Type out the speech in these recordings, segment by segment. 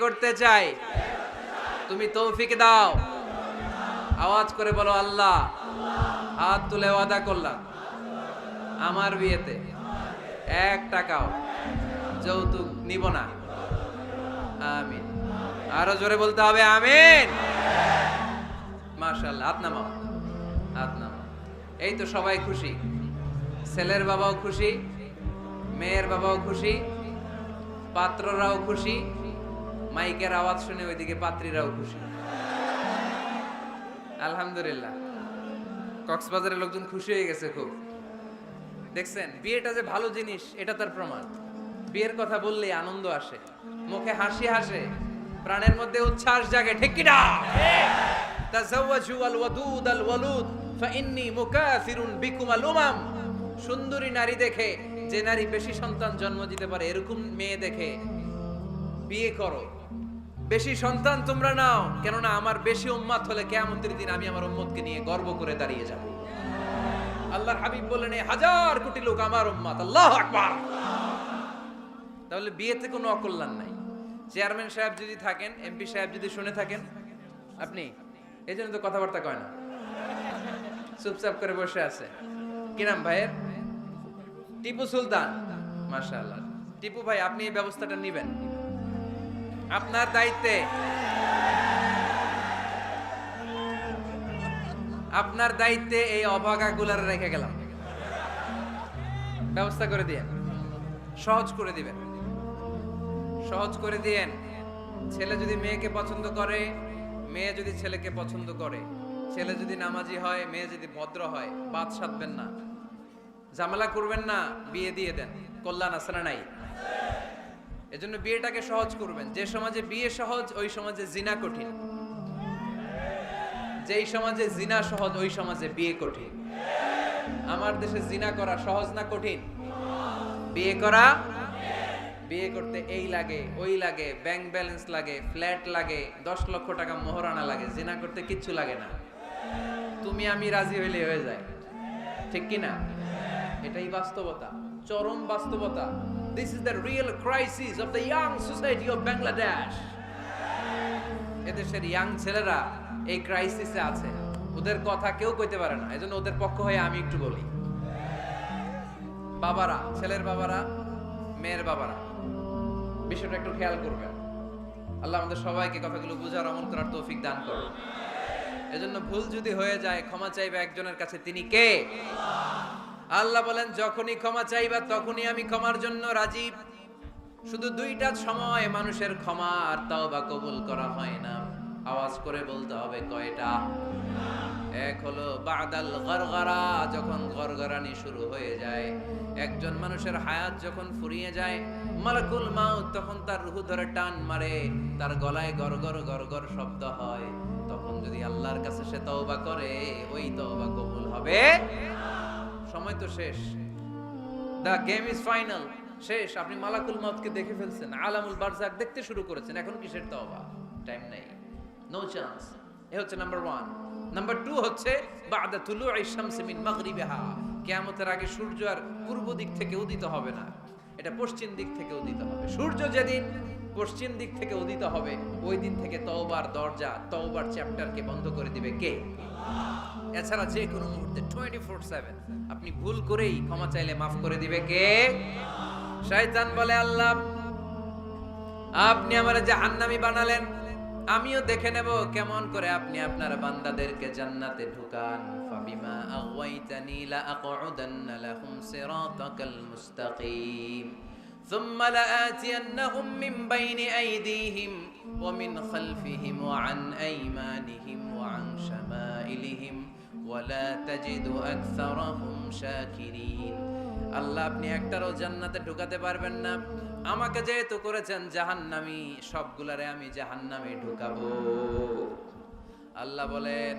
করতে চাই, তুমি তৌফিক দাও। আওয়াজ করে বলো আল্লাহ। হাত তুলে ওয়াদা করলাম আমার বিয়েতে 1 টাকাও যৌতুক নিব না। আমিন। আরো জোরে বলতে হবে আমিন। মাশাআল্লাহ। হাত নামাও, হাত নামাও। এই তো সবাই খুশি, ছেলের বাবাও খুশি, মেয়ের বাবাও খুশি, পাত্ররাও খুশি, মাইকের আওয়াজ শুনে ওইদিকে পাত্রীরাও খুশি। আলহামদুলিল্লাহ। কক্সবাজারের লোকজন খুশি হয়ে গেছে খুব। দেখছেন বিয়েটা যে ভালো জিনিস এটা তার প্রমাণ। বিয়ের কথা বললেই আনন্দ আসে, মুখে হাসি আসে, প্রাণের মধ্যে উচ্ছ্বাস জাগে। ঠিক কি না? তাযাওয়াজু আল ওয়াদুদ আল ওয়ালুদ ফাইন্নী মুকাসিরুন বিকুম আল উমাম। সুন্দরী নারী দেখে, যে নারী বেশি সন্তান জন্ম দিতে পারে এরকম মেয়ে দেখে বিয়ে করো। বেশি সন্তান তোমরা নাও, কেননা আমার বেশি উম্মত হলে কিয়ামতের দিন আমি আমার উম্মতকে নিয়ে গর্ব করে দাঁড়িয়ে যাব। আল্লাহর হাবিব বললেন 1000 কোটি লোক আমার উম্মত। আল্লাহু আকবার। তাহলে বিয়েতে কোনো অকল্যাণ নাই। চেয়ারম্যান সাহেব যদি থাকেন, এমপি সাহেব যদি শুনে থাকেন, আপনি এই জন্য তো কথাবার্তা কয় না, চুপচাপ করে বসে আছে। কি নাম ভাইয়ের? টিপু সুলতান। মাশাআল্লাহ। টিপু ভাই, আপনি এই ব্যবস্থাটা নেবেন, আপনার দায়িত্বে। আপনার দায়িত্বে এই অভাগাগুলার রেখে গেলাম, ব্যবস্থা করে দিয়েন, সহজ করে দিবেন, সহজ করে দিয়েন। ছেলে যদি মেয়েকে পছন্দ করে, মেয়ে যদি ছেলেকে পছন্দ করে, ছেলে যদি নামাজি হয়, মেয়ে যদি ভদ্র হয়, বাদ সাধবেন না, ঝামেলা করবেন না, বিয়ে দিয়ে দেন। কল্যাণ আছে না নাই? এজন্য বিয়েটাকে সহজ করবেন। যে সমাজে বিয়ে সহজ ওই সমাজে জিনা কঠিন, যেই সমাজে জিনা সহজ ওই সমাজে বিয়ে কঠিন। আমার দেশে জিনা করা সহজ না কঠিন? বিয়ে করা, বিয়ে করতে এই লাগে ওই লাগে, ব্যাংক ব্যালেন্স লাগে, ফ্ল্যাট লাগে, 10 লক্ষ টাকা মোহরানা লাগে। জিনা করতে কিচ্ছু লাগে না, তুমি আমি রাজি হইলে হয়ে যায়। ঠিক কি না? এটাই বাস্তবতা, চরম বাস্তবতা। This is the real crisis of the young society of Bangladesh. এদেশের ইয়াং ছেলেরা এই ক্রাইসিসে আছে, ওদের কথা কেউ কইতে পারে না। এজন্য ওদের পক্ষ হয়ে আমি একটু বলি। বাবারা, ছেলের বাবারা, মেয়ের বাবারা, বিষয়টা একটু খেয়াল করবেন। আল্লাহ আমাদের সবাইকে কথাগুলো বুঝার, আমল করার তৌফিক দান করুন। এজন্য ভুল যদি হয়ে যায় ক্ষমা চাইবে একজনের কাছে, তিনি কে? আল্লাহ বলেন যখনই ক্ষমা চাইবা তখনই আমি ক্ষমার জন্য রাজি। শুধু 2টা সময় মানুষের ক্ষমা আর তাওবা কবুল করা হয় না। আওয়াজ করে বলতে হবে কয়টা? এক হলো বাদাল গরগরা, যখন গরগরানি শুরু হয়ে যায়। একজন মানুষের হায়াত যখন ফুরিয়ে যায়, মালাকুল মাউত তখন তার রূহ ধরে টান মারে, তার গলায় গরগর গরগর শব্দ হয়। তখন যদি আল্লাহর কাছে সে তওবা করে, ওই তওবা কবুল হবে। সময় তো শেষ, দা গেম ইজ ফাইনাল, শেষ। আপনি মালাকুল মাউতকে দেখে ফেলছেন, আলামুল বারজাক দেখতে শুরু করেছেন, এখন কিসের তওবা? টাইম নাই, নো চান্স। এ হচ্ছে নাম্বার 1। নাম্বার 2 হচ্ছে বাদা তুলুই শামসি মিন মাগরিবিহা। কিয়ামতের আগে সূর্য আর পূর্ব দিক থেকে উদিত হবে না, এটা পশ্চিম দিক থেকে উদিত হবে। সূর্য যেদিন পশ্চিম দিক থেকে উদিত হবে, ওই দিন থেকে তওবার দরজা, তওবার চ্যাপ্টারকে বন্ধ করে দিবে কে? এছাড়া যে কোনো মুহূর্তে 24/7 আপনি ভুল করেই ক্ষমা চাইলে মাফ করে দিবে কে? শয়তান বলে আল্লাহ আপনি আমারে জাহান্নামী বানালেন, আমিও দেখে নেব কেমন করে আপনি আপনার বান্দাদেরকে জান্নাতে ঢুকান। ফাবিমা আগাইতানি লা আকউদান্না লাহুম সিরাতাকাল মুস্তাকিম ثم لآتينهم من بين أيديهم ومن خلفهم وعن أيمانهم وعن شمائلهم ولا تجد أكثرهم شاكرين। আল্লাহ আপনি একটারও জান্নাতে ঢুকাতে পারবেন না, আমাকে যেহেতু করেছেন জাহান্নামী, সবগুলারে আমি জাহান্নামে ঢুকাবো। আল্লাহ বলেন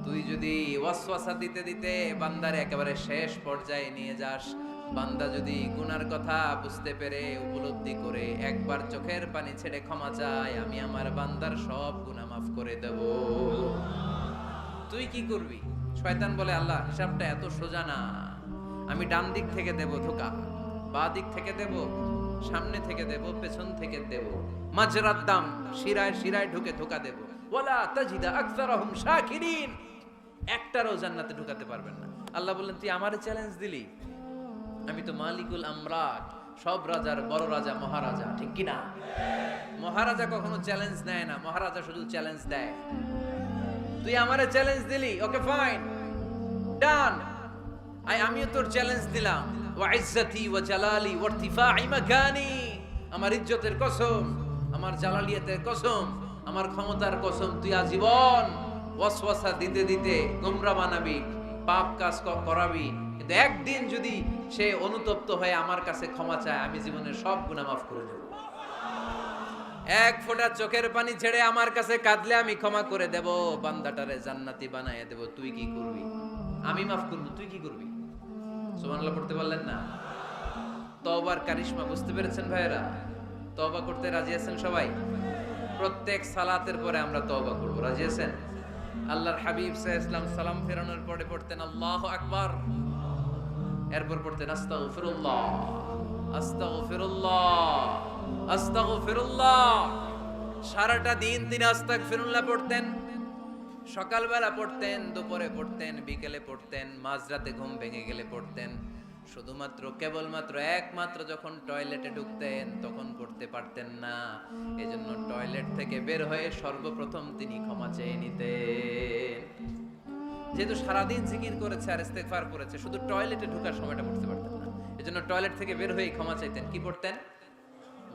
তুই যদি ওয়াসওয়াসা দিতে দিতে বান্দারে একেবারে শেষ পর্যায়ে নিয়ে যাস, বান্দা যদি গুনার কথা বুঝতে পেরে উপলব্ধি করে একবার চোখের পানি ছেড়ে ক্ষমা চায়, আমি আমার বান্দার সব গুনাহ মাফ করে দেব। তুই কি করবি? শয়তান বলে আল্লাহ হিসাবটা এত সোজা না, আমি ডান দিক থেকে দেব ধোঁকা, বাঁ দিক থেকে দেব সামনে থেকে দেব, পেছন থেকে দেব, মাজরাত দাম, শিরায় শিরায় ঢুকে ধোকা দেব। ওয়ালা তাজিদা আকসারহুম শাকিরিন, একটারও জান্নাতে ঢুকাতে পারবেন না। আল্লাহ বললেন তুই আমারে চ্যালেঞ্জ দিলি, আমি তো মালিকুল আমরাত, সব রাজার বড় রাজা, মহারাজা, ঠিক কি না? মহারাজা কখনো চ্যালেঞ্জ নেয় না, মহারাজা শুধু চ্যালেঞ্জ দেয়। তুই আমারে চ্যালেঞ্জ দিলি, ওকে ফাইন, ডান, আমিও তোর চ্যালেঞ্জ দিলাম। ওয়া ইজ্জতি ওয়া জালালি ওয়া ইরতিফাই মাকানি, আমার ইজ্জতের কসম, আমার জালালিয়াতের কসম, আমার ক্ষমতার কসম, তুই আজীবন ওয়াসওয়াসা দিতে দিতে গোমরাহ বানাবি, পাপ কাজ করাবি, কিন্তু একদিন যদি সে অনুতপ্ত হয়ে আমার কাছে ক্ষমা চায়, আমি জীবনের সব গুনাহ মাফ করে দেব। এক ফোঁটা চোখের পানি ছেড়ে আমার কাছে কাঁদলে আমি ক্ষমা করে দেব, বান্দাটারে জান্নাতি বানায় দেব। তুই কি করবি? আমি মাফ করব, তুই কি করবি? সুবহানাল্লাহ পড়তে পারলেন না? তওবার কারিশমা বুঝতে পেরেছেন ভাইরা? তওবা করতে রাজি আছেন সবাই? প্রত্যেক সালাতের পরে আমরা তওবা করব, রাজি আছেন? আল্লাহর হাবিব সাল্লাল্লাহু আলাইহি ওয়াসাল্লাম সালাম ফেরানোর পরে পড়তেন আল্লাহু আকবার, এরপর পড়তেন আস্তাগফিরুল্লাহ, আস্তাগফিরুল্লাহ, আস্তাগফিরুল্লাহ। সারাটা দিন তিনি আস্তাগফিরুল্লাহ পড়তেন। সকালবেলা পড়তেন, দুপুরে পড়তেন, বিকেলে পড়তেন, মাঝরাতে ঘুম ভেঙে গেলে পড়তেন। শুধুমাত্র কেবলমাত্র একমাত্র যখন টয়লেটে ঢুকতেন তখন পড়তে পারতেন না, এজন্য টয়লেট থেকে বের হয়ে সর্বপ্রথম তিনি ক্ষমা চেয়ে নিতেন। যেহেতু সারাদিন জিকির করেছে আর ইস্তেগফার করেছে, শুধু টয়লেটে ঢোকার সময়টা পড়তে পারতেন না, এজন্য টয়লেট থেকে বের হয়ে ক্ষমা চাইতেন। কি পড়তেন?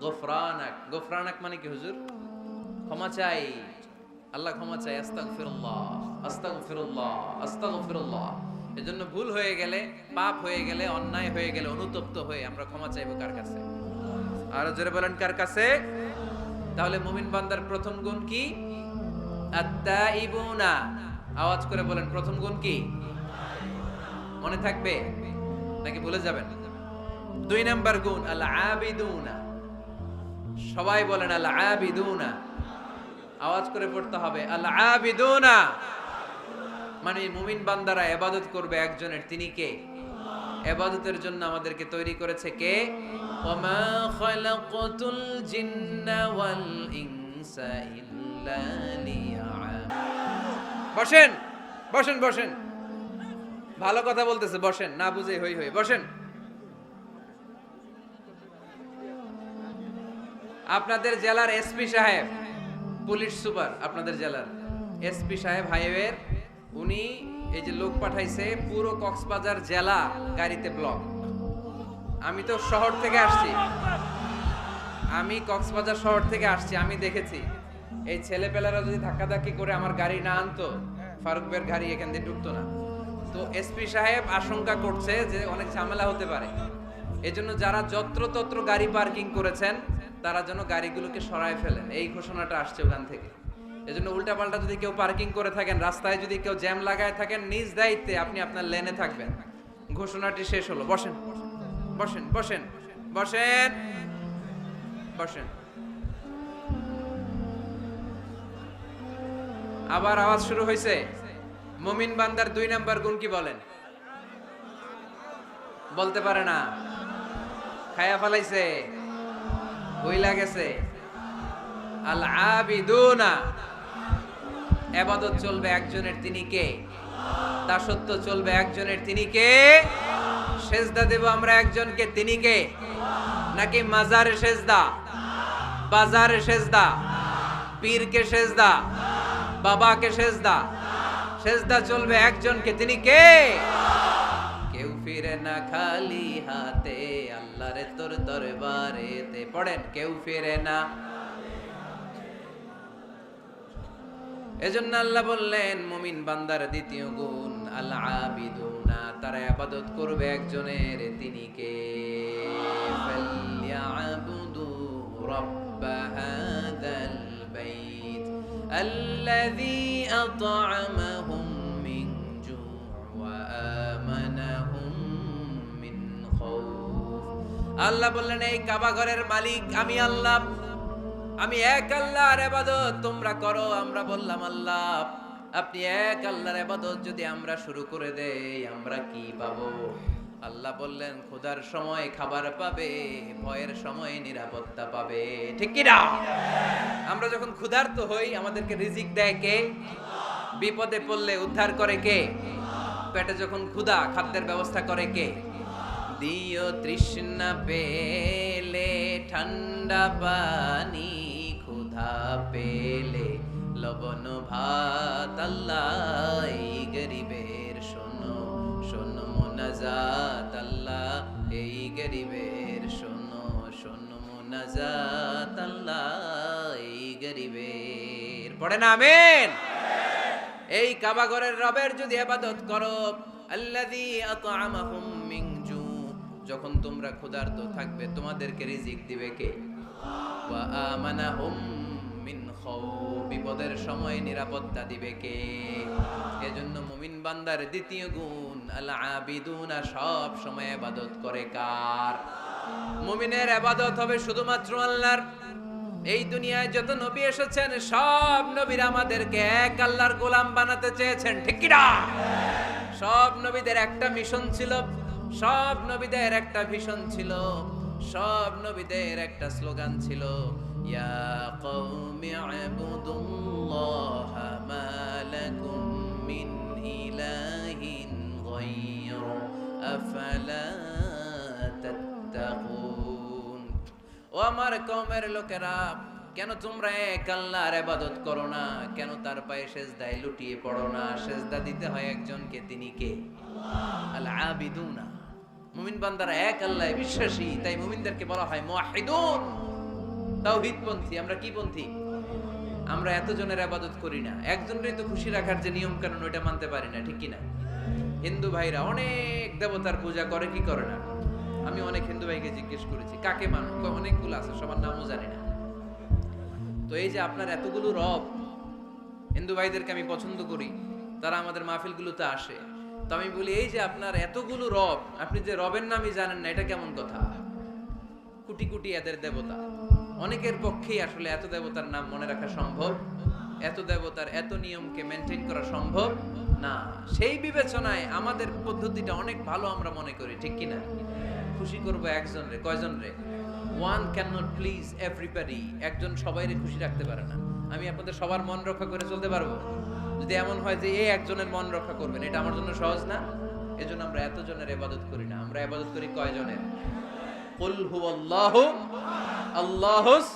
গফরানাক। গফরানাক মানে কি হুজুর? ক্ষমা চাই, আল্লাহ ক্ষমা চাই, আস্তাগফিরুল্লাহ, আস্তাগফিরুল্লাহ, আস্তাগফিরুল্লাহ। এজন্য ভুল হয়ে গেলে, পাপ হয়ে গেলে, অন্যায় হয়ে গেলে, অনুতপ্ত হয়ে আমরা ক্ষমা চাইবো কার কাছে? আর জোরে বলেন কার কাছে? তাহলে মুমিন বান্দার প্রথম গুণ কি? আত-তাইবুনা। আওয়াজ করে বলেন প্রথম গুণ কি? মনে থাকবে নাকি ভুলে যাবেন? 2 নাম্বার গুণ আল আবিদুনা। সবাই বলেন আল আবিদুনা, আওয়াজ করে পড়তে হবে আল আবিদুনা। মানে মুমিন বান্দারা ইবাদত করবে একজনের, তিনি কে? ইবাদতের জন্য আমাদেরকে তৈরি করেছে কে? ওমা খালাকাতুল জিন্না ওয়াল ইনসা ইল্লা লিয়াবুদুন। বসেন বসেন বসেন, ভালো কথা বলতেছে, বসেন, না বুঝে হই হই, বসেন। আপনাদের জেলার এসপি সাহেব, পুলিশ সুপার, আপনাদের জেলার এসপি সাহেব হাইওয়ের, উনি এই যে লোক পাঠাইছে, পুরো কক্সবাজার জেলা গাড়িতে ব্লক। আমি তো শহর থেকে আসছি, আমি কক্সবাজার শহর থেকে আসছি, আমি দেখেছি এই ছেলেপেলারা যদি ধাক্কাধাক্কি করে আমার গাড়ি না আনতো, ফারুক ভাইয়ের গাড়ি এখান দিয়ে ঢুকতো না। তো এসপি সাহেব আশঙ্কা করছে যে অনেক ঝামেলা হতে পারে, এজন্য যারা যত্রতত্র গাড়ি পার্কিং করেছেন তারা যেন গাড়িগুলোকে সরায় ফেলেন, এই ঘোষণাটা আসছে ওখান থেকে। এজন্য উল্টাপাল্টা যদি কেউ পার্কিং করে থাকেন, রাস্তায় যদি কেউ জ্যাম লাগায় থাকেন, নিজ দায়িত্বে আপনি আপনার লেনে থাকবেন। ঘোষণাটি শেষ হলো। বসেন বসেন বসেন বসেন বসেন। আবার আওয়াজ শুরু হয়েছে। মুমিন বান্দার 2 নাম্বার গুণ কি বলেন? বলতে পারে না, খায়া ফেলাইছে, বইলা গেছে। আল আবিদুনা, ইবাদত চলবে একজনের, তিনি কে? দাসত্ব চলবে একজনের, তিনি কে? সেজদা দেব আমরা একজনকে, তিনি কে? নাকি মাজারে সেজদা, বাজারে সেজদা, পীরকে সেজদা, বাবাকে সেজদা? সেজদা চলবে একজনকে, তিনি কে? কেউ ফিরে না খালি হাতে, আল্লাহরে তোর দরবারেতে। পড়েন, কেউ ফিরে না। এজন্য আল্লাহ বললেন মুমিন বান্দার দ্বিতীয় গুণ আল আবিদুনা, তারা ইবাদত করবে একজনের, তিনি কে? ফালইয়াবুদু রাব্ব হাযাল বাইত আল্লাযী আত'আমাহুম মিন জু' ওয়া আমানাহুম মিন খাউফ। আল্লাহ বললেন এই কাবা ঘরের মালিক আমি আল্লাহ, আমি এক আল্লাহর ইবাদত তোমরা করো। আমরা বললাম আল্লাহ আপনি এক আল্লাহর ইবাদত যদি আমরা শুরু করে দেই আমরা কি পাবো? আল্লাহ বললেন ক্ষুধার সময় খাবার পাবে, ভয়ের সময় নিরাপত্তা পাবে। ঠিক কি না? আমরা যখন ক্ষুধার্ত হই আমাদেরকে রিজিক দেয় কে? বিপদে পড়লে উদ্ধার করে কে? পেটে যখন ক্ষুধা, খাদ্যের ব্যবস্থা করে কে? দিও তৃষ্ণা পেলে ঠান্ডা পানি, ক্ষুধা পেলে লবণ ভাত। আল্লাহ এই গরিবের শোনো শোনো মোনাজাত, আল্লাহ এই গরিবের শোনো শোনো মোনাজাত, আল্লাহ এই গরিবের। পড়েন আমিন। এই কাবা ঘরের রবের যদি ইবাদত করো, আল্লাযী আত'আমাহুম মিন জু, যখন তোমরা ক্ষুধার্ত থাকবে তোমাদেরকে রিজিক দিবে কে? ওয়া আমানাহুম মিন খাউফ, বিপদের সময় নিরাপত্তা দিবে কে? এজন্য মুমিন বান্দার দ্বিতীয় গুণ আল আবিদুনা, সব সময় ইবাদত করে কার? মুমিনের ইবাদত হবে শুধুমাত্র আল্লাহর। এই দুনিয়ায় যত নবী এসেছেন সব নবীরা আমাদেরকে এক আল্লাহর গোলাম বানাতে চেয়েছেন। ঠিক কি না? সব নবীদের একটা মিশন ছিল, সব নবীদের একটা ভিশন ছিল, সব নবীদের একটা স্লোগান ছিল, ইয়া কওমি ইবুদুল্লাহা মা লাকুম মিন ইলাহিন গায়রু আফালা তাত্তাকুন। ও আমার কওমের লোকেরা, কেন তোমরা এক আল্লাহর ইবাদত করো না? কেন তার পায়ে সেজদায় লুটিয়ে পড়ো না? সেজদা দিতে হয় একজনকে, তিনি কে? আল আবিদুনা। মুমিন বান্দারা এক আল্লাহে বিশ্বাসী, তাই মুমিনদেরকে বলা হয় মুওয়াহিদুন, তাওহীদপন্থী। আমরা কি পন্থী? আমরা এতজনের ইবাদত করি না, একজনেরই তো খুশি রাখার যে নিয়ম কানুন ওইটা মানতে পারি না। ঠিক কি না? হিন্দু ভাইরা অনেক দেবতার পূজা করে কি করে না? আমি অনেক হিন্দু ভাইকে জিজ্ঞেস করেছি কাকে মানো, অনেকগুলো আছে, সবার নামও জানি না। তো এই যে আপনার এতগুলো রব, হিন্দু ভাইদেরকে আমি পছন্দ করি, তারা আমাদের মাহফিলগুলোতে আসে। তো আমি বলি এই যে আপনার এতগুলো রব, আপনি যে রবের নামই জানেন না, এটা কেমন কথা? কোটি কোটি এদের দেবতা, অনেকের পক্ষেই আসলে এত দেবতার নাম মনে রাখা সম্ভব, এত দেবতার এত নিয়মকে মেনটেন করা সম্ভব না। সেই বিবেচনায় আমাদের পদ্ধতিটা অনেক ভালো আমরা মনে করি। ঠিক কি না? খুশি করবো একজন রে, কয়জন রে? One can not please everybody. একজন সবাইরে খুশি রাখতে পারে না। আমি আপনাদের সবার মন রক্ষা করে চলতে পারবো? যদি এমন হয় যে এই একজনের মন রক্ষা করবেন, এটা আমার জন্য সহজ না। এজন্য আমরা এতজনের ইবাদত করি না, আমরা ইবাদত করি কয়জনের? কুল হুয়াল্লাহু আল্লাহুস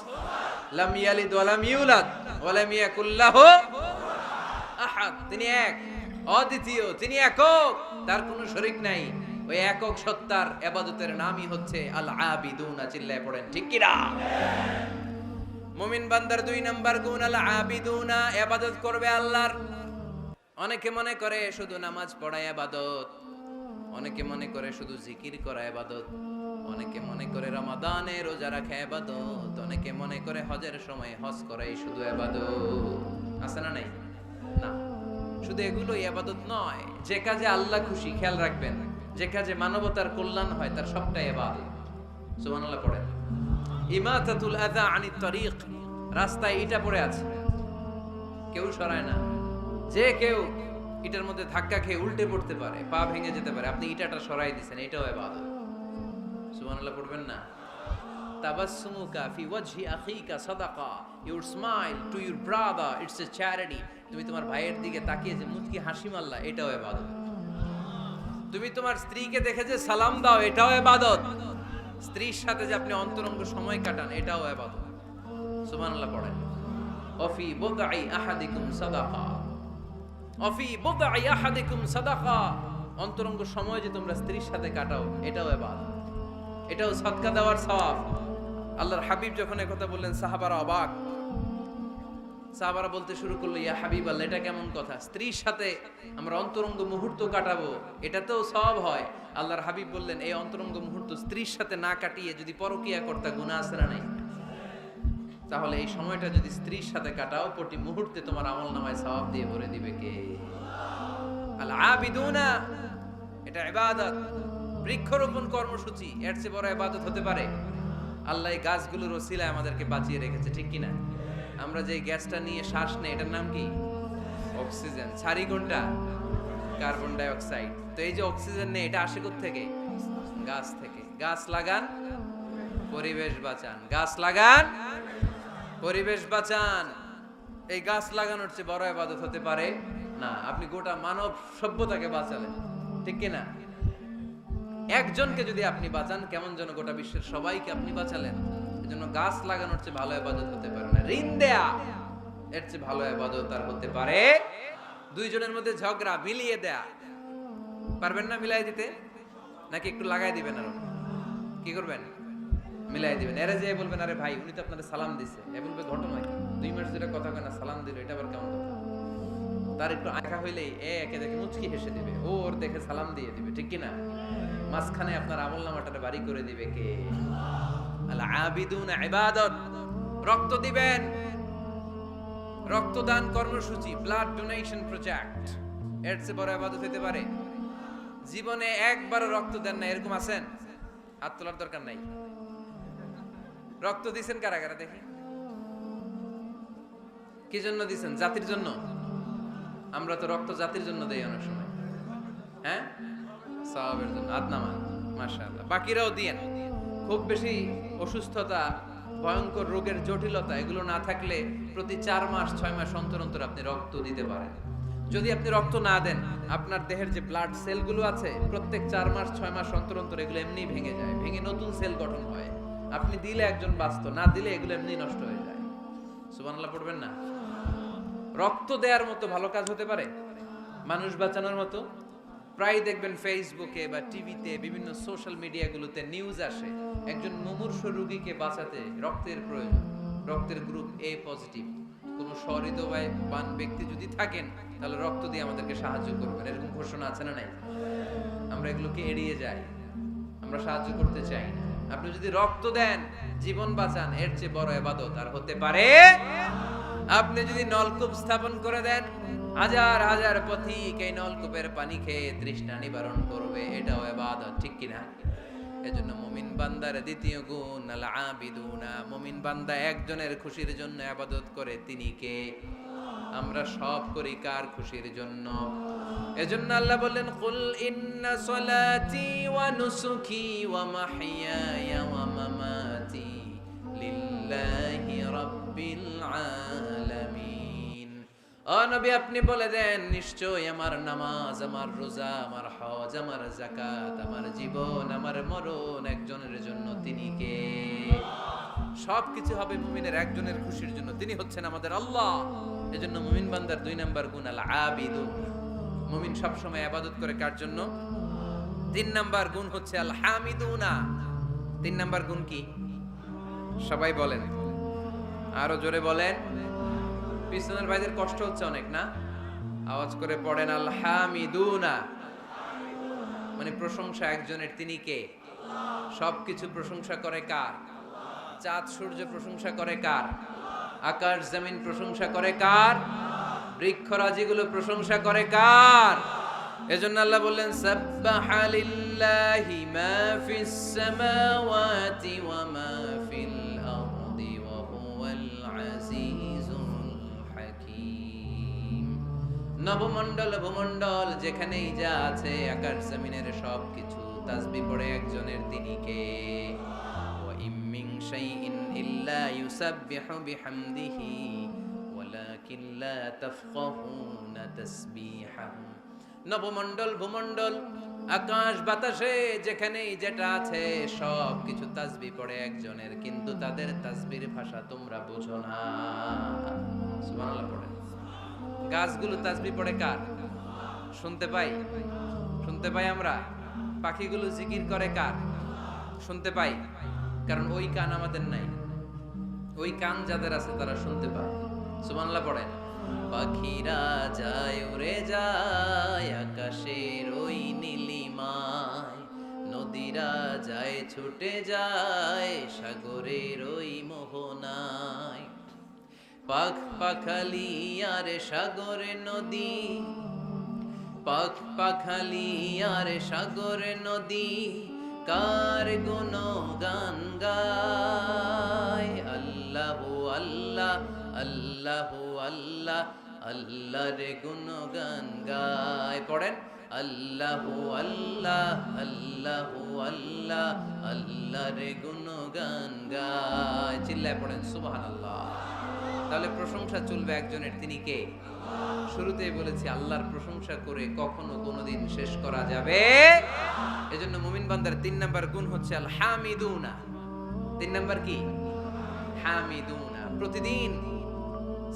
লাম ইয়ালিদ ওয়া লাম ইউলাদ ওয়া লাম ইয়াকুল লাহু আহাদ। তিনি এক, অদ্বিতীয়, তিনি একক, তার কোনো শরীক নাই। ওই একক সত্তার ইবাদতের নামই হচ্ছে আল আবিদুনা। চিল্লায় পড়েন ঠিক কি না? মুমিন বান্দার দুই নাম্বার গুণ আল আবিদুনা, ইবাদত করবে আল্লাহর। অনেকে মনে করে শুধু নামাজ পড়া ইবাদত, অনেকে মনে করে শুধু জিকির করা ইবাদত, অনেকে মনে করে রমাদানে রোজা রাখা ইবাদত, অনেকে মনে করে হজের সময় হজ করাই শুধু ইবাদত। আছে না নাই? না, শুধু এগুলো ইবাদত নয়। যে কাজে আল্লাহ খুশি, খেয়াল রাখবেন, যে কাজে মানবতার কল্যাণ হয় তার সবটাই ইবাদত। সুবহানাল্লাহ পড়েন। ইমাতাতুল আযা আনিত তরিক, রাস্তায় ইটা পড়ে আছে, কেউ সরায় না। যে কেউ ইটার মধ্যে ধাক্কা খেয়ে উল্টে পড়তে পারে, পা ভেঙে যেতে পারে, আপনি ইটাটা সরাই দিয়েছেন, এটাও ইবাদত। সুবহানাল্লাহ পড়বেন না? তাবাসসুমুকা ফি ওয়াজহি আখিকা সাদাকা, your smile to your brother it's a charity. তুমি তোমার ভাইয়ের দিকে তাকিয়ে যে মুচকি হাসি মারলা, এটাও ইবাদত। তুমি তোমার স্ত্রীকে দেখে যে সালাম দাও, এটাও ইবাদত। স্ত্রীর সাথে যে আপনি অন্তরঙ্গ সময় কাটান, এটাও ইবাদত। সুবহানাল্লাহ পড়েন। অফি বুদআই আহাদিকুম সাদাকা, অফি বুদআই আহাদিকুম সাদাকা, অন্তরঙ্গ সময় যে তোমরা স্ত্রীর সাথে কাটাও, এটাও ইবাদত, এটাও সদকা দেওয়ার সওয়াব। আল্লাহর হাবিব যখন এই কথা বললেন, সাহাবারা অবাক। সাহাবারা বলতে শুরু করলো, ইয়া হাবিবাল্লাহ, এটা কেমন কথা? স্ত্রীর সাথে আমরা অন্তরঙ্গ মুহূর্ত কাটাবো, এটাতেও সওয়াব হয়? আল্লাহর হাবিব বললেন, এই অন্তরঙ্গ মুহূর্ত স্ত্রীর সাথে না কাটিয়ে যদি পরকীয়া করতে গুনাহ আছে না নাই? তাহলে এই সময়টা যদি স্ত্রীর সাথে কাটাও, প্রতি মুহূর্তে তোমার আমলনামায় সওয়াব দিয়ে ভরে দিবে কে? আল আবিদুনা, এটা ইবাদত। বৃক্ষরোপণ কর্মসূচি, এর চেয়ে বড় ইবাদত হতে পারে? আল্লাহ এই গাছগুলোর ওসিলায় আমাদেরকে বাঁচিয়ে রেখেছে। ঠিক কিনা? আমরা যে গ্যাসটা নিয়ে শ্বাস নেই, এটার নাম কি? অক্সিজেন। ছাড়ি কোনটা? Carbon die oxide. তো এই যে অক্সিজেন নেই, এটা আসে কোথা থেকে? গাছ থেকে। গাছ লাগান, পরিবেশ বাঁচান। গাছ লাগান, পরিবেশ বাঁচান। এই গাছ লাগানোর চেয়ে বড় ইবাদত হতে পারে না। আপনি গোটা মানব সভ্যতাকে বাঁচালেন, ঠিক কি না? একজনকে যদি আপনি বাঁচান, কেমন যেন গোটা বিশ্বের সবাইকে আপনি বাঁচালেন। এজন্য গাছ লাগানোর চেয়ে ভালো ইবাদত হতে পারে না। ঋণ দেয়া, এর চেয়ে ভালো ইবাদত আর হতে পারে। দুইজনের মধ্যে ঝগড়া, মিলিয়ে দেয়া, পারবেন না মিলাই দিতে? নাকি একটু লাগাই দিবেন? আর কি করবেন? মিলাই দিবেন। এরা যে বলবেন, আরে ভাই উনি তো আপনাদের সালাম দিছে, এ বলবে ঘটনা কি? 2 মাস ধরে কথা কয় না, সালাম দিল, এটা আবার কেমন কথা? তার একটু আঁকা হইলেই একে দেখে মুচকি হেসে দিবে, ও ওর দেখে সালাম দিয়ে দিবে, ঠিক কি না? মাঝখানে আপনার আমলনামাটারে বাড়ি করে দিবে কে? আল আবিদুনা ইবাদত। রক্ত দিবেন, রক্তদান কর্মসূচি, ব্লাড ডোনেশন প্রজেক্ট, এর চেয়ে বড় ইবাদত হতে পারে? জীবনে একবারও রক্ত দেন না এরকম আছেন? হাত তোলার দরকার নাই। রক্ত দিছেন কারা কারা দেখি? কি জন্য দিছেন? জাতির জন্য? আমরা তো রক্ত জাতির জন্য দেই অনেক সময়, হ্যাঁ, সওয়াবের জন্য। হাত নামান, মাশাআল্লাহ। বাকিরাও দিয়েন। খুব বেশি অসুস্থতা, ভয়ঙ্কর রোগের জটিলতা এগুলো না থাকলে প্রতি 4 মাস 6 মাস অন্তর অন্তর আপনি রক্ত দিতে পারেন। যদি আপনি রক্ত না দেন, আপনার দেহের যে ব্লাড সেলগুলো আছে প্রত্যেক 4 মাস 6 মাস অন্তর অন্তর এগুলো এমনি ভেঙে যায়, ভেঙে নতুন সেল গঠন হয়। আপনি দিলে একজন বাঁচত, না দিলে এগুলো এমনি নষ্ট হয়ে যায়। সুবহানাল্লাহ পড়বেন না? রক্ত দেওয়ার মতো ভালো কাজ হতে পারে? মানুষ বাঁচানোর মতো? প্রায় দেখবেন ফেসবুকে বা টিভিতে, বিভিন্ন সোশ্যাল মিডিয়াগুলোতে নিউজ আসে, একজন মুমূর্ষ রোগীকে বাঁচাতে রক্তের প্রয়োজন, রক্তের গ্রুপ এ পজিটিভ। কোন সহৃদয়বান ব্যক্তি যদি থাকেন তাহলে রক্ত দিয়ে আমাদেরকে সাহায্য করবেন, এরকম ঘোষণা আছে না নাই? আমরা এগুলোকে এড়িয়ে যাই, আমরা সাহায্য করতে চাই না। আপনি যদি রক্ত দেন, জীবন বাঁচান, এর চেয়ে বড় ইবাদত আর হতে পারে? আপনি যদি নলকূপ স্থাপন করে দেন, হাজার হাজার পথিক এই নলকূপের পানি খেয়ে তৃষ্ণা নিবারণ করবে, এটাও ইবাদত, ঠিক কিনা? এজন্য মুমিন বান্দার দ্বিতীয় গুণ আল আবিদুনা। মুমিন বান্দা একজনের খুশির জন্য ইবাদত করে, তিনি কে? আমরা সব করি কার খুশির জন্য? এজন্য আল্লাহ বললেন, কুল ইন্না সলাতি ওয়া নুসুকি ওয়া মাহইয়ায়া ওয়া মামাতি লিল্লাহি রাব্বিল আলামিন। ও নবী, আপনি বলে দেন, নিশ্চয় আমার নামাজ, আমার রোজা, আমার হজ, আমার যাকাত, আমার জীবন, আমার মরণ একজনের জন্য, তিনি কে? সবকিছু হবে মুমিনের একজনের খুশির জন্য, তিনি হচ্ছেন আমাদের আল্লাহ। এজন্য মুমিন বান্দার 2 নাম্বার গুণ আল আবিদু। মুমিন সবসময় ইবাদত করে কার জন্য? 3 নাম্বার গুণ হচ্ছে আল হামিদুনা। 3 নাম্বার গুণ কি? সবাই বলেন, আরো জোরে বলেন। পিছনের ভাইদের কষ্ট হচ্ছে অনেক না? আওয়াজ করে পড়েন, আল হামিদুনা। মানে প্রশংসা একজনের, তিনি কে? সবকিছু প্রশংসা করে কার? চাঁদ সূর্য প্রশংসা করে কার? আকাশ জমিন প্রশংসা করে কার? বৃক্ষরাজিগুলো প্রশংসা করে কার? এজন্য আল্লাহ বললেন, সাব্বাহা লিল্লাহি মা ফিস সামাওয়াতি ওয়া মা ফিল আরদি ওয়া হুয়াল আজিজুল হাকীম। নবমণ্ডল ভূমণ্ডল যেখানেই যা আছে, আকাশ জমিনের সবকিছু তাসবিহ পড়ে একজনের, তিনি কে? ওয়া ইম মিন শাইইন ইল্লা ইউসাব্বিহু বিহামদিহি ওয়ালাকিন লা তাফকাহুনা তাসবিহাহু। নবমণ্ডল ভূমণ্ডল আকাশ বাতাসে যেখানেই যেটা আছে সব কিছু তাসবিহ পড়ে একজনের, কিন্তু তাদের তাসবির ভাষা তোমরা বুঝো না। সুবহানাল্লাহ পড়ে। গাছগুলো তাসবিহ পড়ে কার? শুনতে পাই, শুনতে পাই আমরা। পাখিগুলো জিকির করে কার? শুনতে পাই, কারণ ওই কান আমাদের নাই। ওই কান যাদের আছে তারা শুনতে পায়। সুবহানাল্লাহ পড়েন। পাখিরা যায় উড়ে যায় আকাশের ওই নীলিমায়, নদীরা যায় ছুটে যায় সাগরের ওই মোহনায়। পাখ পাখালি আর সাগরে নদী, পাখ পাখালি আর সাগরে নদী, কার গুণগান গায়। আল্লাহু আল্লাহ, আল্লাহু আল্লাহ, আল্লাহর গুণগান গায়। পড়েন, আল্লাহু আল্লাহ আল্লাহু আল্লাহ, আল্লাহর গুণগান গায়। চিল্লায় পড়েন সুবহানাল্লাহ। তাহলে প্রশংসা চলবে একজনের, তিনি কে? শুরুতেই বলেছি আল্লাহর প্রশংসা করে কখনো কোনোদিন শেষ করা যাবে। এজন্য মুমিন বান্দার 3 নাম্বার গুণ হচ্ছে আল হামিদুনা। 3 নাম্বার কি? হামিদুনা। প্রতিদিন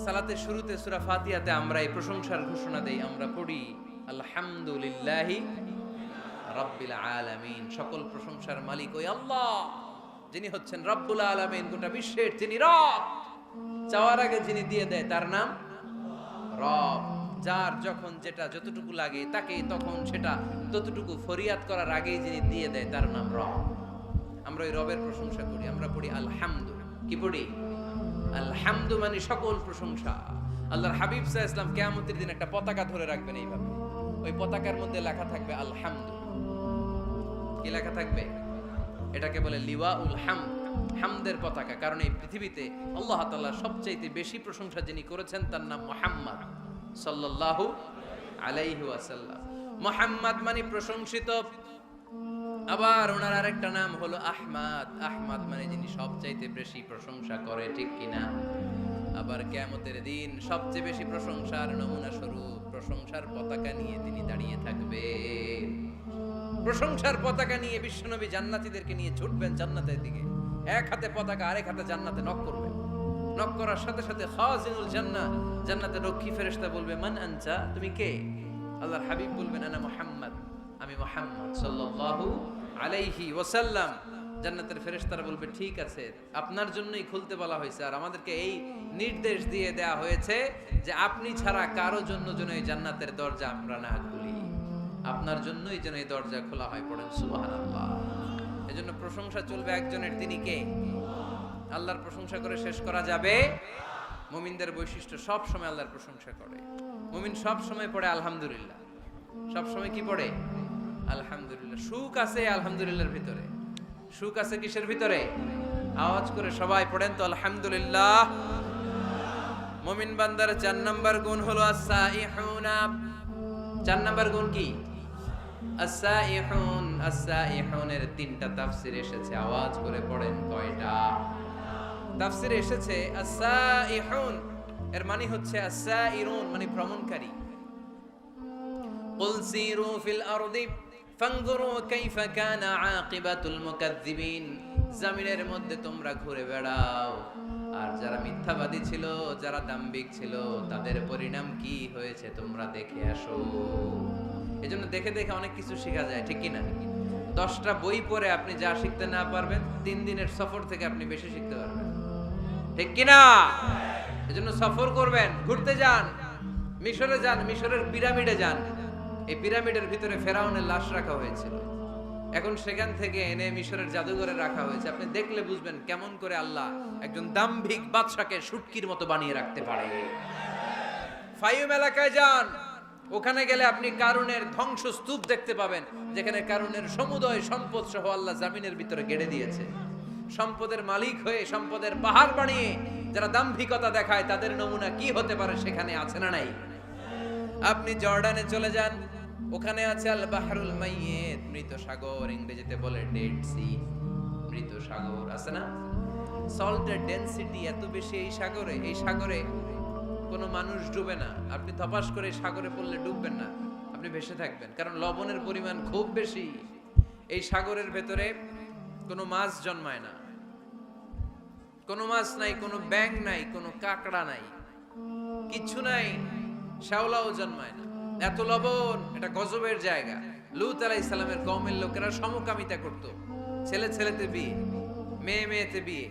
সালাতের শুরুতে সূরা ফাতিহাতে আমরা এই প্রশংসার ঘোষণা দেই, আমরা পড়ি আলহামদুলিল্লাহি রাব্বিল আলামিন। সকল প্রশংসার মালিক ওই আল্লাহ, যিনি হচ্ছেন রব্বুল আলামিন, গোটা বিশ্বের যিনি রব। চাওয়ার আগে যিনি দিয়ে দেয় তার নাম রব। যার যখন যেটা যতটুকু লাগে তাকে তখন সেটা ততটুকু ফরিয়াদ করার আগেই যিনি দিয়ে দেয় তার নাম রব। আমরা ওই রবের প্রশংসা করি, আমরা পড়ি আলহামদু। কি পড়ি? আলহামদু মানে সকল প্রশংসা। আল্লাহর হাবিব সাল্লাল্লাহু আলাইহি ওয়াসাল্লাম কিয়ামতের দিন একটা পতাকা ধরে রাখবেন এইভাবে, ওই পতাকার মধ্যে লেখা থাকবে আলহামদু। কি লেখা থাকবে? এটাকে বলে লিওয়াউল হামদ, হামদের পতাকা। কারণ এই পৃথিবীতে আল্লাহ তাআলা সবচাইতে বেশি প্রশংসা যিনি করেছেন তার নাম মুহাম্মদ সাল্লাল্লাহু আলাইহি ওয়াসাল্লাম। মুহাম্মদ মানে প্রশংসিত। আবার ওনার আরেকটা নাম হলো আহমদ। আহমদ মানে যিনি সবচাইতে বেশি প্রশংসা করে, ঠিক কিনা? আবার কিয়ামতের দিন সবচেয়ে বেশি প্রশংসার নমুনা স্বরূপ প্রশংসার পতাকা নিয়ে তিনি দাঁড়িয়ে থাকবে। প্রশংসার পতাকা নিয়ে বিশ্বনবী জান্নাতীদেরকে নিয়ে ছুটবেন জান্নাতের দিকে। এক হাতে পতাকা, আরেক হাতে জান্নাতে নক করবেন। নক করার সাথে সাথে খাজিনুল জান্নাহ, জান্নাতের রক্ষী ফেরেশতা বলবে মান আনতা, তুমি কে? আল্লাহর হাবিব বলবেন আনা মুহাম্মদ, আমি মুহাম্মদ সাল্লাল্লাহু আলাইহি ওয়াসাল্লাম। জান্নাতের ফেরেশতারা বলবে ঠিক আছে, আপনার জন্যই খুলতে বলা হয়েছে, আর আমাদেরকে এই নির্দেশ দিয়ে দেয়া হয়েছে যে আপনি ছাড়া কারো জন্য যেন এই জান্নাতের দরজা আমরা না খুলি, আপনার জন্যই যেন এই দরজা খোলা হয়। পড়েন সুবহানাল্লাহ। এজন্য প্রশংসা চলবে একজনের, তিনি কে? আল্লাহর প্রশংসা করে শেষ করা যাবে? মুমিনদের বৈশিষ্ট্য সব সময় আল্লাহর প্রশংসা করে। মুমিন সব সময় পড়ে আলহামদুলিল্লাহ। সব সময় কি পড়ে? আলহামদুলিল্লাহ। সুখ আছে আলহামদুলিল্লাহর ভিতরে। সুখ আছে কিসের ভিতরে? আওয়াজ করে সবাই পড়েন তো আলহামদুলিল্লাহ। মুমিন বান্দার 4 নাম্বার গুণ হলো আস-সাইহুনা। 4 নাম্বার গুণ কি? আস-সাইহুন। আস-সাইহুনের 3টা তাফসীর এসেছে, আওয়াজ করে পড়েন কয়টা? তাফসীরে এসেছে আস-সাইহুন এর মানে হচ্ছে আস-সাইরুন মানে ভ্রমণকারী। কুল সিরু ফিল আরদি ফানজুরু কাইফা কানা আকিবাতুল মুকাজ্জিবিন। জমিনের মধ্যে তোমরা ঘুরে বেড়াও, আর যারা মিথ্যাবাদী ছিল, যারা দাম্ভিক ছিল, তাদের পরিণাম কি হয়েছে তোমরা দেখে আসো। এজন্য দেখে দেখে অনেক কিছু শেখা যায়, ঠিক কি না? 10টা বই পড়ে আপনি যা শিখতে না পারবেন, 3 দিনের সফর থেকে আপনি বেশি শিখতে পারবেন, ঠিক কি না? এজন্য সফর করবেন, ঘুরতে যান, মিশরে যান, মিশরের পিরামিডে যান। এই পিরামিডের ভিতরে ফেরাউনের লাশ রাখা হয়েছিল, এখন সেখান থেকে এনে মিশরের জাদুঘরে রাখা হয়েছে। আপনি দেখলে বুঝবেন কেমন করে আল্লাহ একজন দাম্ভিক বাদশাকে শুটকির মতো বানিয়ে রাখতে পারে। ফাইম এলাকায় যান, ওখানে গেলে আপনি কারুনের ধ্বংসস্তূপ দেখতে পাবেন, যেখানে কারুনের সমুদয় সম্পদ সহ আল্লাহ জামিনের ভিতরে গেড়ে দিয়েছে। সম্পদের মালিক হয়ে সম্পদের পাহাড় বানিয়ে যারা দাম্ভিকতা দেখায় তাদের নমুনা কি হতে পারে সেখানে আছে না নাই? আপনি জর্ডানে চলে যান, ওখানে আছে আল বাহরুল মাইয়িত, মৃত সাগর, ইংরেজিতে বলে ডেড সি, মৃত সাগর আছে না? সল্টের ডেনসিটি এত বেশি এই সাগরে, এই সাগরে কোনো মানুষ ডুবে না। আপনি ধপাস করে সাগরে পড়লে ডুববেন না, আপনি ভেসে থাকবেন, কারণ লবণের পরিমাণ খুব বেশি। এই সাগরের ভেতরে কোনো মাছ জন্মায় না, কোনো মাছ নাই, কোনো ব্যাঙ নাই, কোনো কাঁকড়া নাই, কিচ্ছু নাই, শ্যাওলাও জন্মায় না। এত লবণ, এটা গজবের জায়গা। লূত আলাইহিস সালামের কওমের লোকেরা সমকামিতা করত, ছেলে ছেলেতে বিয়ে, মেয়ে মেয়েতে বিয়ে।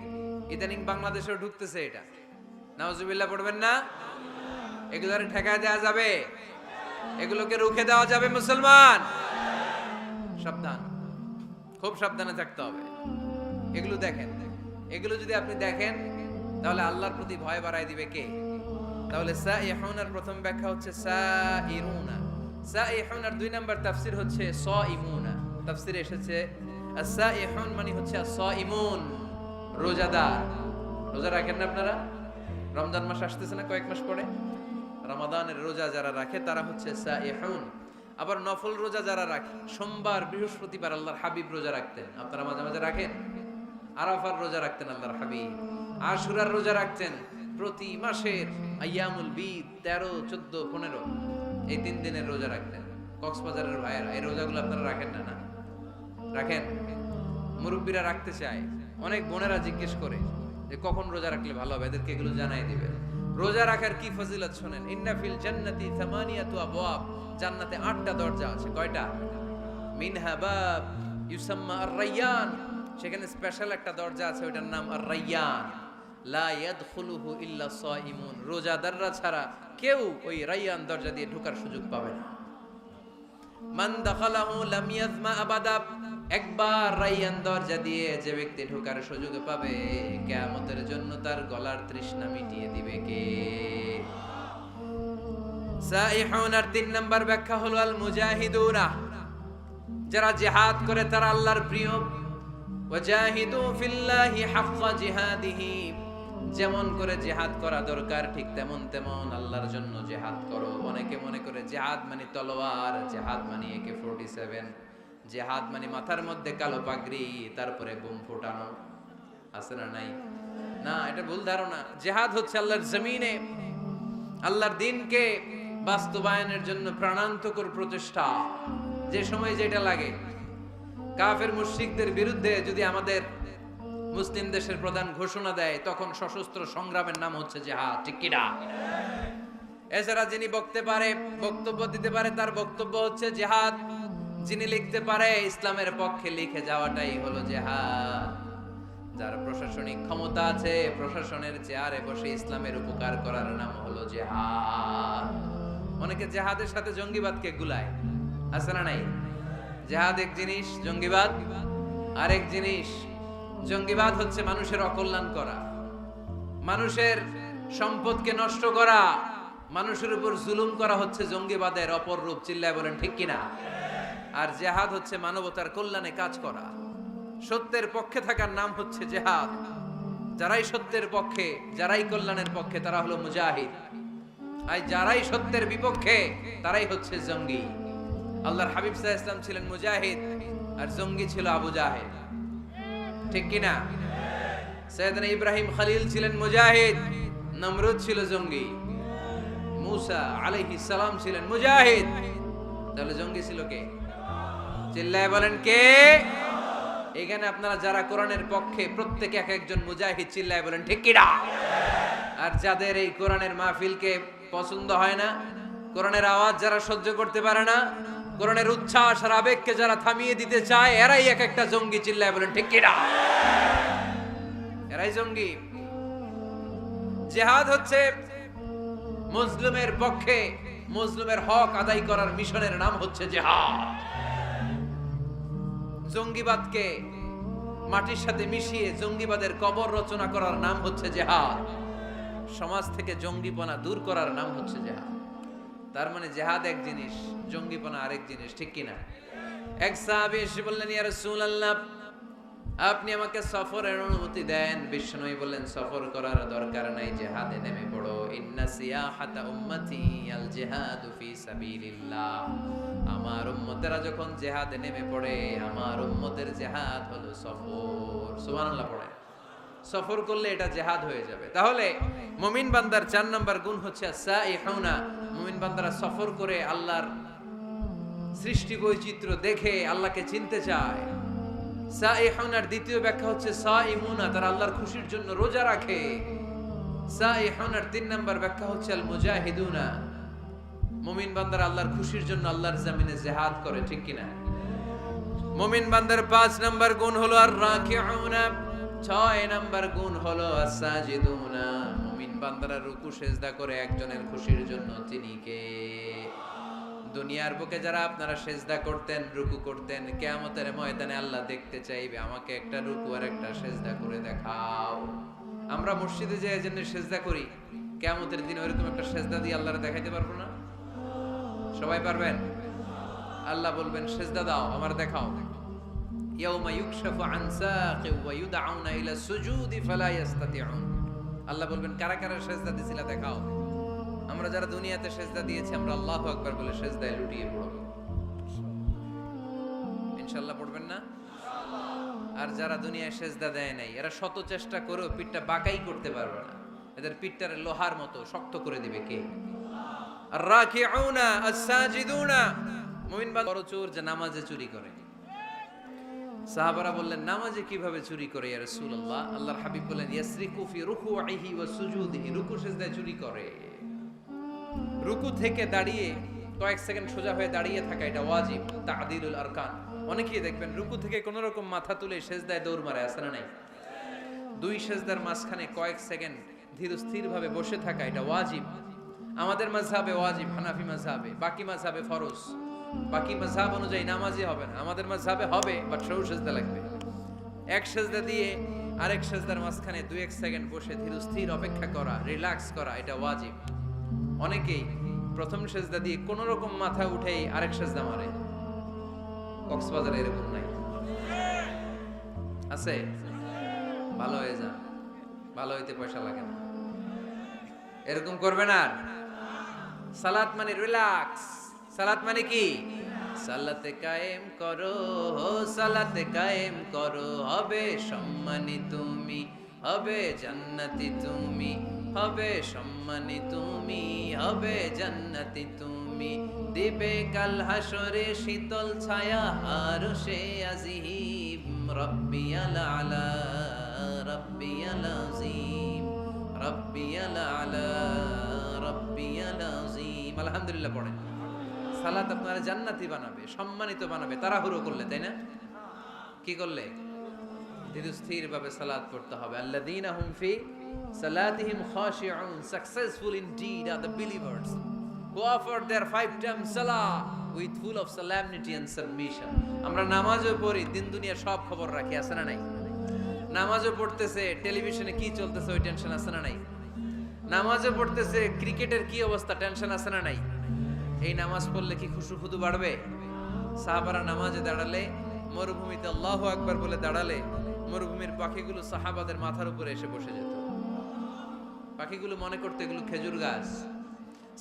ইদানিং বাংলাদেশেও ঢুকতেছে এটা, নাউজুবিল্লাহ পড়বেন না? এগুলোর ঠেকায় দেওয়া যাবে? এগুলোকে রুখে দেওয়া যাবে? মুসলমান সাবধান, খুব সাবধানে থাকতে হবে। এগুলো দেখেন, এগুলো যদি আপনি দেখেন তাহলে আল্লাহর প্রতি ভয় বাড়ায় দিবে কে? তাহলে সাইহুনার প্রথম ব্যাখ্যা হচ্ছে সাইরুনা। সাইহুনার 2 নাম্বার তাফসীর হচ্ছে সাইমুনা। তাফসীরে এসেছে আস-সাইহুন মানে হচ্ছে আস-সাইমুন, রোজাদার। রোজা রাখেন না আপনারা? রমজান মাস আসতেছে না কয়েক মাস পরে? রমাদানের রোজা যারা রাখে তারা হচ্ছে সাইহুন। আবার নফল রোজা যারা রাখে, সোমবার বৃহস্পতিবার আল্লাহর হাবিব রোজা রাখতেন, আপনারা মাঝে মাঝে রাখেন। আরাফার রোজা রাখতেন আল্লাহর হাবিব, আশুরার রোজা রাখতেন। প্রতি মাসের আইয়ামুল বিদ 13, 14, 15 এই 3 দিনের রোজা রাখতেন। কক্সবাজারের ভাইয়েরা এই রোজাগুলো আপনারা রাখেন না? না রাখেন? মুরব্বীরা রাখতে চায়, অনেক বোনেরা জিজ্ঞেস করে যে কখন রোজা রাখলে ভালো হবে, এদেরকে এগুলো জানাই দিবেন। রোজা রাখার কি ফজিলত শুনেন। ইন্না ফিল জান্নাতি থামানিয়াতু আবওয়াব, জান্নাতে 8টা দরজা আছে। কয়টা? মিনহা বাব ইউসাম্মা আর-রায়্যান, সেখানে স্পেশাল একটা দরজা আছে, ওটার নাম আর-রায়্যান। লা ইয়াদখুলুহু ইল্লা সাইমুন, রোজাদাররা ছাড়া কেউ ওই রায়্যান দরজা দিয়ে ঢোকার সুযোগ পাবে না। মান দাখালাহু লাম ইয়াজমা আবাদা, একবার রায়্যান দরজা দিয়ে যে ব্যক্তি ঢোকার সুযোগ পাবে, কিয়ামতের জন্য তার গলার তৃষ্ণা মিটিয়ে দিবে কে? সাইহুনার 3 নাম্বার ব্যাখ্যা হলো আল মুজাহিদুনা, যারা জিহাদ করে তারা আল্লাহর প্রিয়। ওয়াজাহিদু ফিল্লাহি হাক্কা জিহাদিহি, যেমন করে জিহাদ করা দরকার ঠিক তেমন তেমন আল্লাহর জন্য জিহাদ করো। অনেকে মনে করে জিহাদ মানে তলোয়ার, জিহাদ মানে AK-47, জিহাদ মানে মাথার মধ্যে কালো পাগড়ি তারপরে বোম ফোটানো, আছে না নাই? না, এটা ভুল ধারণা। জিহাদ হচ্ছে আল্লাহর জমিনে আল্লাহর দ্বীনকে বাস্তবায়নের জন্য প্রাণান্তকর প্রচেষ্টা। যে সময় যেটা লাগে, কাফের মুশরিকদের বিরুদ্ধে যদি আমাদের মুসলিম দেশের প্রধান ঘোষণা দেয়, তখন সশস্ত্র সংগ্রামের নাম হচ্ছে জিহাদ, ঠিক কি না? এছাড়া যিনি বক্তব্য দিতে পারে তার বক্তব্য হচ্ছে জিহাদ, যিনি লিখতে পারে ইসলামের পক্ষে লিখে যাওয়াটাই হলো জিহাদ। যার প্রশাসনিক ক্ষমতা আছে, প্রশাসনের চেয়ারে বসে ইসলামের উপকার করার নাম হলো জিহাদ। অনেকে জিহাদের সাথে জঙ্গিবাদকে গুলায়, আছে না নাই? জিহাদ এক জিনিস, জঙ্গিবাদ আরেক জিনিস। জঙ্গিবাদ হচ্ছে মানুষের অকল্যাণ করা, মানুষের সম্পদকে নষ্ট করা, মানুষের উপর জুলুম করা হচ্ছে জঙ্গিবাদের অপর রূপ। চিল্লায় বলেন ঠিক কিনা? আর জিহাদ হচ্ছে মানবতার কল্যাণে কাজ করা, সত্যের পক্ষে থাকার নাম হচ্ছে জিহাদ। যারাই সত্যের পক্ষে, যারাই কল্যাণের পক্ষে, তারা হলো মুজাহিদ। আর যারাই সত্যের বিপক্ষে, তারাই হচ্ছে জঙ্গি। আল্লাহর হাবিব সাল্লাল্লাহু আলাইহি ওয়াসাল্লাম ছিলেন মুজাহিদ, আর জঙ্গি ছিল আবু জাহেল, ঠিক কিনা? সাইয়েদনা ইব্রাহিম খলিল ছিলেন মুজাহিদ, নমরুদ ছিল জঙ্গি। মুসা আলাইহিস সালাম ছিলেন মুজাহিদ, তাহলে জঙ্গি ছিল কে? চিল্লায় বলেন কে? এখানে আপনারা যারা কোরআনের পক্ষে, প্রত্যেকে এক একজন মুজাহিদ। চিল্লায় বলেন ঠিক কিনা? আর যাদের এই কোরআনের মাহফিলকে পছন্দ হয় না, কোরআনের আওয়াজ যারা সহ্য করতে পারে না, কোরআনের উচ্ছ্বাস আর আবেগকে যারা থামিয়ে দিতে চায়, এরাই এক একটা জঙ্গি। চিল্লায় বলেন ঠিক কিনা? এরাই জঙ্গি। জিহাদ হচ্ছে মুসলিমের পক্ষে, মুসলিমের হক আদায় করার মিশনের নাম হচ্ছে জিহাদ। জঙ্গিবাদকে মাটির সাথে মিশিয়ে জঙ্গিবাদের কবর রচনা করার নাম হচ্ছে জিহাদ। সমাজ থেকে জঙ্গিপনা দূর করার নাম হচ্ছে জিহাদ। তার মানে জিহাদ এক জিনিস, জঙ্গিপনা আরেক জিনিস, ঠিক কিনা? এক সাহাবী এসে বললেন, ইয়া রাসূলুল্লাহ, আপনি আমাকে সফরের অনুমতি দেন। বিষ্ণু বললেন, সফর করার দরকার নাই, জিহাদে নেমে পড়ো। ইন্না সিয়াহাতা উম্মতি আল জিহাদু ফি সাবিলিল্লাহ, আমার উম্মতেরা যখন জিহাদে নেমে পড়ে, আমার উম্মতের জিহাদ হলো সফর। সুবহানাল্লাহ পড়ে। সফর করলে এটা জিহাদ হয়ে যাবে। তাহলে মুমিন বান্দার 4 নাম্বার গুণ হচ্ছে সাইহুনা। মুমিন বান্দারা সফর করে আল্লাহর সৃষ্টি বৈচিত্র্য দেখে আল্লাহকে চিনতে চায়। সাইহুনার দ্বিতীয় ব্যাখ্যা হচ্ছে সাইমুনা, তারা আল্লাহর খুশির জন্য রোজা রাখে। সাইহুনার 3 নাম্বার ব্যাখ্যা হচ্ছে আল মুজাহিদুনা, মুমিন বান্দারা আল্লাহর খুশির জন্য আল্লাহর জমিনে জিহাদ করে, ঠিক কিনা? মুমিন বান্দার 5 নাম্বার গুণ হলো আর রাকিউনা, 6 নাম্বার গুণ হলো আস-সাজিদুনা, মুমিন বান্দারা রুকু সেজদা করে একজনের খুশির জন্য। তিনি কে? দুনিয়ার বুকে যারা আপনারা সেজদা করতেন, রুকু করতেন, কিয়ামতের ময়দানে আল্লাহ দেখতে চাইবে, আমাকে একটা রুকু আর একটা সেজদা করে দেখাও। আমরা মসজিদে যে এজন্য সেজদা করি, কিয়ামতের দিন ওইরকম একটা সেজদা দিয়ে আল্লাহরে দেখাইতে পারবো না? সবাই পারবেন? আল্লাহ বলবেন, সেজদা দাও, আমার দেখাও। ইয়াউমা ইউকশাফু আন সাকি ওয়া ইউদআউনা ইলা সুজুদি ফালা ইস্তাতিউন। আল্লাহ বলবেন, কারা কারা সেজদা দিছিলা দেখাও। আমরা যারা দুনিয়াতে সেজদা দিয়েছি, আমরা আল্লাহু আকবার বলে সেজদায় লুটিয়ে পড়ব। ইনশাআল্লাহ পড়বেন না? আর যারা দুনিয়ায় সেজদা দেয় নাই এরা শত চেষ্টা করেও পিঠটা বাঁকাই করতে পারবে না। এদের পিঠটারে লোহার মতো শক্ত করে দিবে কে? আর-রাকিউনা আস-সাজিদুনা। মুমিন বান্দা বড় চোর যে নামাজে চুরি করে। সাহাবারা বললেন নামাজে কিভাবে চুরি করে ইয়া রাসূলুল্লাহ? আল্লাহর হাবিব বলেন ইয়াসরিকু ফি রুকুইহি ওয়া সুজুদিহি। রুকু সিজদায় চুরি করে। রুকু থেকে দাঁড়িয়ে কয়েক সেকেন্ড সোজা হয়ে দাঁড়িয়ে থাকা এটা ওয়াজিব, তা'দিলুল আরকান। অনেকেই দেখবেন রুকু থেকে কোন রকম মাথা তুলে সিজদায় দৌড় মারে, আছে না নাই? দুই সিজদার মাঝখানে কয়েক সেকেন্ড ধীরস্থির ভাবে বসে থাকা এটা ওয়াজিব। আমাদের মাযহাবে ওয়াজিব, হানাফি মাযহাবে, বাকি মাযহাবে ফরজ। বাকি মাযহাব অনুযায়ী নামাজই হবে না, আমাদের মাযহাবে হবে, বাট সরু সিজদা লাগবে। এক সিজদা দিয়ে আরেক সিজদার মাঝখানে 2-1 সেকেন্ড বসে ধীরস্থির অপেক্ষা করা, রিল্যাক্স করা এটা ওয়াজিব। অনেকেই প্রথম সিজদা দিয়ে কোন রকম মাথা উঠেই আরেক সিজদা মারে। কক্সবাজারে এরকম নাই? আছে? ভালো হয়ে যান, ভালো হইতে পয়সা লাগে না। এরকম করবেন আর। সালাত মানে রিল্যাক্স। সালাত মানে কি? সালাতে কায়েম করো, সালাতে কায়েম করো, হবে সম্মানী তুমি, হবে জান্নাতি তুমি, হবে সম্মানী তুমি, হবে জান্নাতি তুমি, দিবে কাল হাসরে শীতল ছায়া আরশে আজিম, রব্বিয়াল আলা, রব্বিয়াল আযীম, রব্বিয়াল আলা, রব্বিয়াল আযীম। আলহামদুলিল্লাহ পড়েন। সালাত আপনারা জান্নাতি বানাবে, সম্মানিত বানাবে। তাড়াহুড়ো করলে, তাই না? কি করলে? ধীরস্থির ভাবে সালাত পড়তে হবে। আল্লাযীনা হুম ফি সালাতিহিম খাশিউন, successful indeed are the believers who offer their 5 times salah with full of solemnity and submission. আমরা নামাজও পড়ি, দিন দুনিয়ার সব খবর রাখি, আছে না নাই? নামাজও পড়তেছে, টেলিভিশনে কি চলতেছে ওই টেনশন আছে না নাই? নামাজও পড়তেছে, ক্রিকেটের কি অবস্থা টেনশন আছে না নাই? এই নামাজ পড়লে কি খুশু-খুদু বাড়বে? সাহাবারা নামাজে দাঁড়ালে, মরুভূমিতে আল্লাহু আকবার বলে দাঁড়ালে, মরুভূমির পাখিগুলো সাহাবাদের মাথার উপরে এসে বসে যেত। পাখিগুলো মনে করতে এগুলো খেজুর গাছ।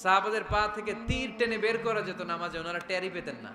সাহাবাদের পা থেকে তীর টেনে বের করা যেত নামাজে, ওনারা টেরই পেতেন না।